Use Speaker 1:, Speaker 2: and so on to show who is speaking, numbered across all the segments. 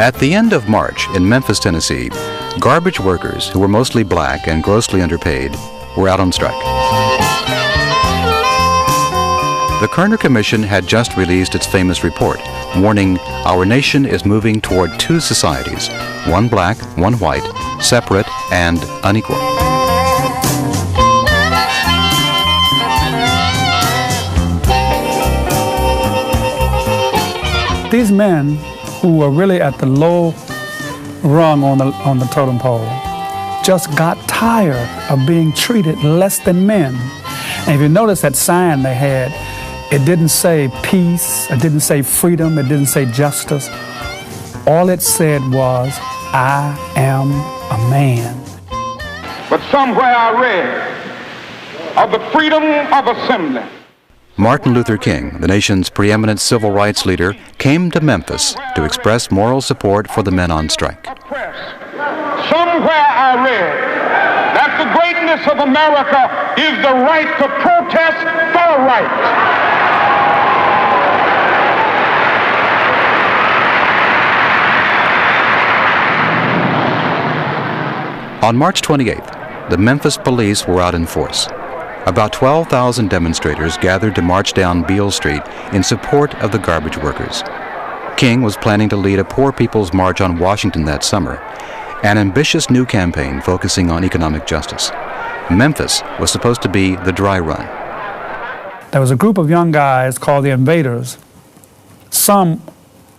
Speaker 1: At the end of March in Memphis, Tennessee, garbage workers, who were mostly black and grossly underpaid, were out on strike. The Kerner Commission had just released its famous report, warning our nation is moving toward two societies, one black, one white, separate and unequal.
Speaker 2: These men who were really at the low rung on the totem pole just got tired of being treated less than men. And if you notice that sign they had, it didn't say peace, it didn't say freedom, it didn't say justice. All it said was, I am a man.
Speaker 3: But somewhere I read of the freedom of assembly.
Speaker 1: Martin Luther King, the nation's preeminent civil rights leader, came to Memphis to express moral support for the men on strike.
Speaker 3: Somewhere I read that the greatness of America is the right to protest for right.
Speaker 1: On March 28th, the Memphis police were out in force. About 12,000 demonstrators gathered to march down Beale Street in support of the garbage workers. King was planning to lead a Poor People's March on Washington that summer, an ambitious new campaign focusing on economic justice. Memphis was supposed to be the dry run.
Speaker 2: There was a group of young guys called the Invaders, some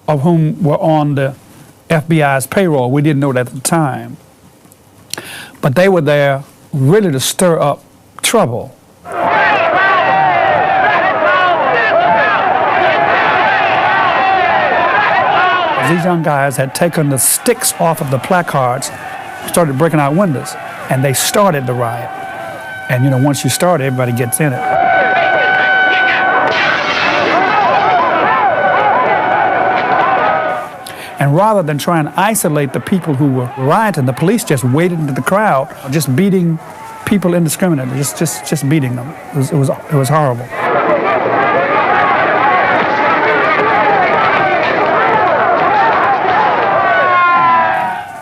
Speaker 2: of whom were on the FBI's payroll. We didn't know that at the time. But they were there really to stir up trouble. These young guys had taken the sticks off of the placards, started breaking out windows, and they started the riot. And you know, once you start, everybody gets in it. And rather than try and isolate the people who were rioting, the police just waded into the crowd, just beating people indiscriminately, just beating them. It was horrible.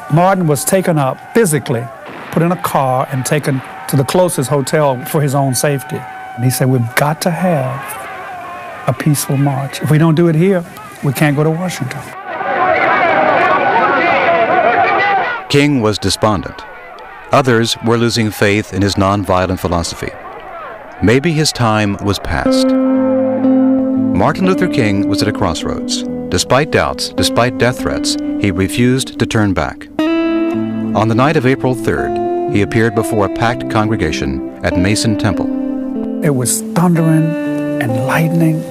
Speaker 2: Martin was taken up physically, put in a car, and taken to the closest hotel for his own safety. And he said, we've got to have a peaceful march. If we don't do it here, we can't go to Washington.
Speaker 1: King was despondent. Others were losing faith in his nonviolent philosophy. Maybe his time was past. Martin Luther King was at a crossroads. Despite doubts, despite death threats, he refused to turn back. On the night of April 3rd, he appeared before a packed congregation at Mason Temple.
Speaker 2: It was thundering and lightning,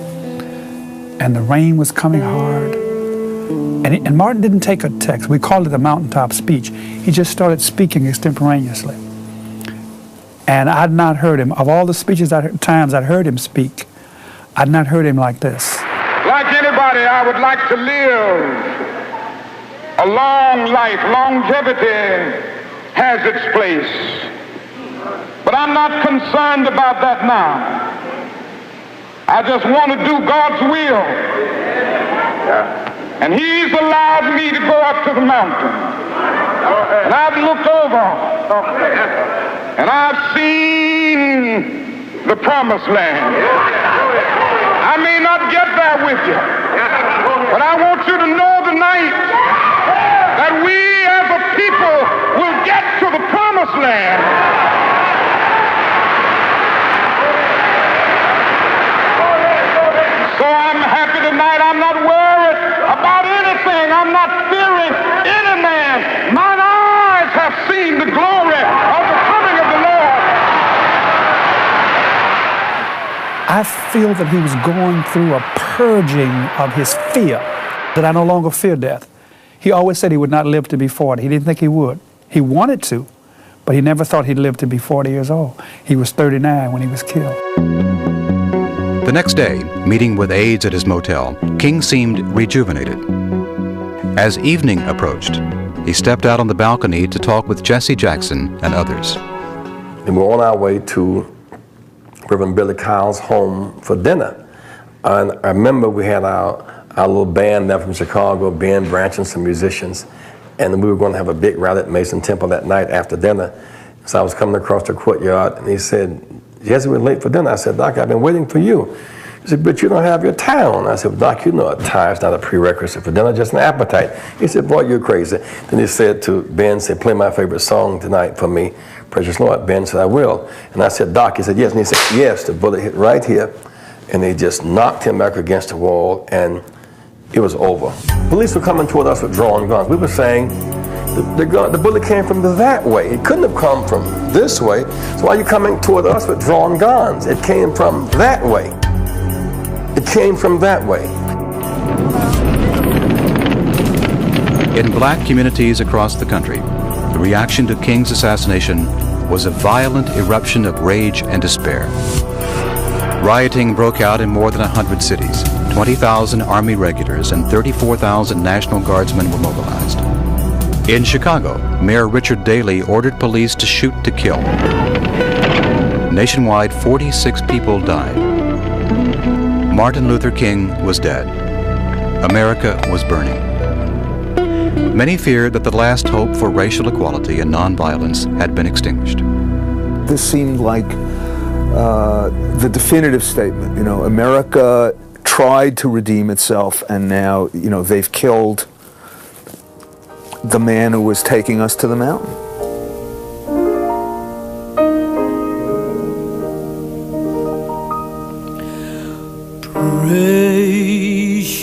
Speaker 2: and the rain was coming hard. And Martin didn't take a text. We called it a mountaintop speech. He just started speaking extemporaneously. And I'd not heard him, of all the times I'd heard him speak, I'd not heard him like this.
Speaker 3: Like anybody, I would like to live a long life. Longevity has its place. But I'm not concerned about that now. I just want to do God's will. And he's allowed me to go up to the mountain. And I've looked over. And I've seen the promised land. I may not get there with you. But I want you to know tonight that we as a people will get to the promised land. So I'm happy tonight. I'm not worried about anything. I'm not fearing any man. Mine eyes have seen the glory of the coming of the Lord.
Speaker 2: I feel that he was going through a purging of his fear, that I no longer fear death. He always said he would not live to be 40. He didn't think he would. He wanted to, but he never thought he'd live to be 40 years old. He was 39 when he was killed.
Speaker 1: The next day, meeting with aides at his motel, King seemed rejuvenated. As evening approached, he stepped out on the balcony to talk with Jesse Jackson and others.
Speaker 4: And we're on our way to Reverend Billy Kyle's home for dinner. And I remember we had our our little band there from Chicago, Ben Branch and some musicians, and we were going to have a big rally at Mason Temple that night after dinner. So I was coming across the courtyard, and he said, "Jesse, we're late for dinner." I said, "Doc, I've been waiting for you." He said, "But you don't have your tie on." I said, "Well, Doc, you know a tie is not a prerequisite for dinner, just an appetite." He said, "Boy, you're crazy." Then he said to Ben, said, "Play my favorite song tonight for me, Precious Lord." Ben said, "I will." And I said, "Doc," he said, "Yes." And he said, "Yes." The bullet hit right here, and they just knocked him back against the wall, and it was over. Police were coming toward us with drawn guns. We were saying, the bullet came from that way. It couldn't have come from this way. So why are you coming toward us with drawn guns? It came from that way. It came from that way.
Speaker 1: In black communities across the country, the reaction to King's assassination was a violent eruption of rage and despair. Rioting broke out in more than 100 cities. 20,000 Army regulars and 34,000 National Guardsmen were mobilized. In Chicago, Mayor Richard Daley ordered police to shoot to kill. Nationwide, 46 people died. Martin Luther King was dead. America was burning. Many feared that the last hope for racial equality and nonviolence had been extinguished.
Speaker 5: This seemed like the definitive statement. You know, America tried to redeem itself, and now, you know, they've killed the man who was taking us to the mountain.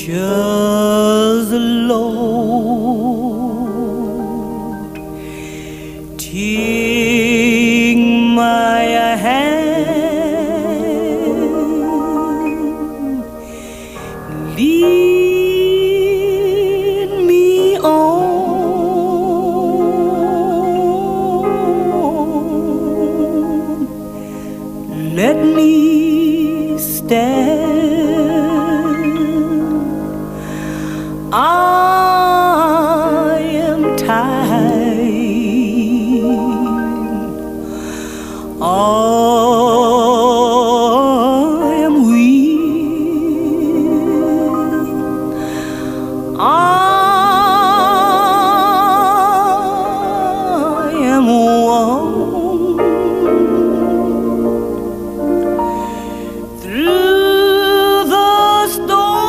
Speaker 6: Precious Lord, take my hand, lead me on, let me stand. I am tired, I am weak, I am worn through the storm.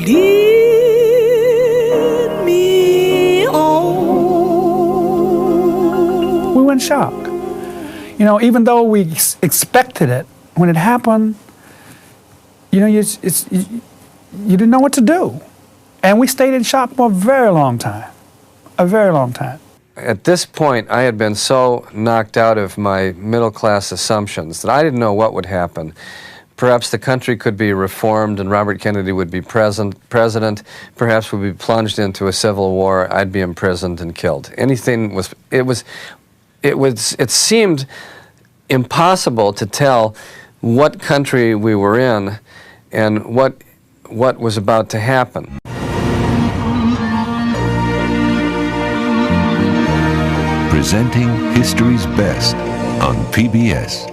Speaker 6: Lead me on.
Speaker 2: We were in shock. You know, even though we expected it, when it happened, you know, you didn't know what to do. And we stayed in shock for a very long time. A very long time.
Speaker 7: At this point, I had been so knocked out of my middle-class assumptions that I didn't know what would happen. Perhaps the country could be reformed and Robert Kennedy would be president. Perhaps we'd be plunged into a civil war. I'd be imprisoned and killed. Anything was, it seemed impossible to tell what country we were in and what was about to happen.
Speaker 8: Presenting history's best on PBS.